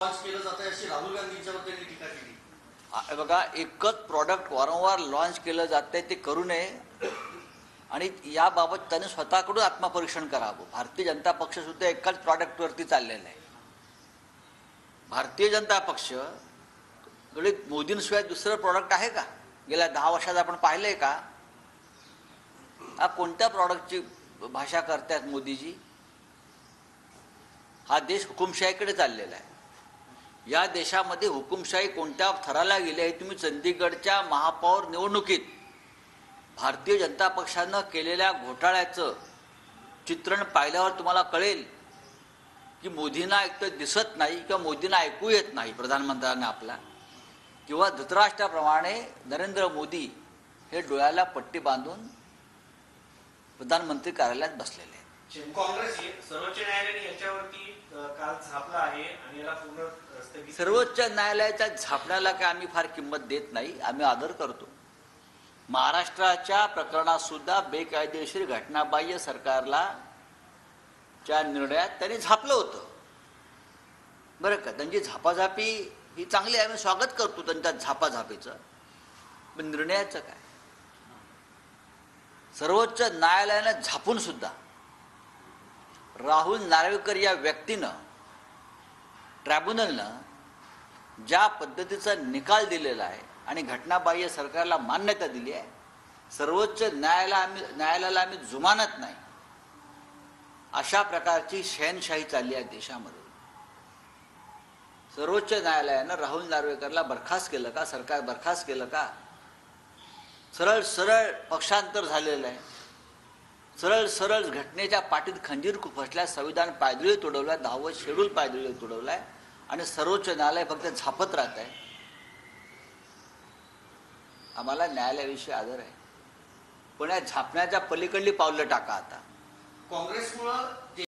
Launch केलं जातं अशी राहुल गांधींच्यावर त्यांनी टीका केली। बघा, एकच प्रॉडक्ट वारंवार लॉन्च केलं जातंय ते करू नये आणि याबाबत त्यांनी स्वतःकडून आत्मपरीक्षण करावं। भारतीय जनता पक्ष सुद्धा एकाच प्रॉडक्टवरती चाललेला आहे। भारतीय जनता पक्ष कडे मोदींशिवाय दुसरं प्रॉडक्ट आहे का? गेल्या 10 वर्षात आपण पाहिलंय का? हा कोणत्या प्रॉडक्टची भाषा करतात मोदीजी? हा देश हुकुमशाहीकडे चाललेला आहे। या देशामध्ये हुकुमशाही कोणत्या थराला गेली आहे तुम्ही चंदीगडच्या महापौर निवडणुकीत भारतीय जनता पक्षानं केलेल्या घोटाळ्याचं चित्रण पाहिल्यावर तुम्हाला कळेल की मोदींना एकतर दिसत नाही किंवा मोदींना ऐकू येत नाही प्रधानमंत्र्यांना आपला, किंवा धृतराष्ट्राप्रमाणे नरेंद्र मोदी हे डोळ्याला पट्टी बांधून प्रधानमंत्री कार्यालयात बसलेले आहेत। काँग्रेस सर्वोच्च न्यायालयाने याच्यावरती काल झापला आहे आणि याला पूर्ण स्थगिती। सर्वोच्च न्यायालयाच्या झापण्याला काय आम्ही फार किंमत देत नाही, आम्ही आदर करतो। महाराष्ट्राच्या प्रकरणात सुद्धा बेकायदेशीर घटनाबाह्य सरकारला च्या निर्णयात त्यांनी झापलं होतं बरं का। त्यांची झापाझापी ही चांगली आहे, आम्ही स्वागत करतो त्यांच्या झापाझापीचं, पण निर्णयाचं काय? सर्वोच्च न्यायालयानं झापून सुद्धा राहुल नार्वेकर या व्यक्तीनं, ट्रायब्युनलनं ज्या पद्धतीचा निकाल दिलेला आहे आणि घटनाबाह्य सरकारला मान्यता दिली आहे, सर्वोच्च न्यायालयाला आम्ही जुमानत नाही। अशा प्रकारची शहनशाही चालली आहे देशामध्ये। सर्वोच्च न्यायालयानं राहुल नार्वेकरला बरखास्त केलं का? सरकार बरखास्त केलं का? सरळ सरळ पक्षांतर झालेलं आहे। सरळ सरळ घटनेच्या पाठीत खंजीर खुपसल्या, संविधान पायदळी तुडवलाय, 10वं शेड्यूल पायदळी तुडवलाय आणि सर्वोच्च न्यायालय फक्त झापत राहत आहे। आम्हाला न्यायालयाविषयी आदर आहे, पण या झापण्याच्या पलीकडली पावलं टाका आता। काँग्रेसमुळे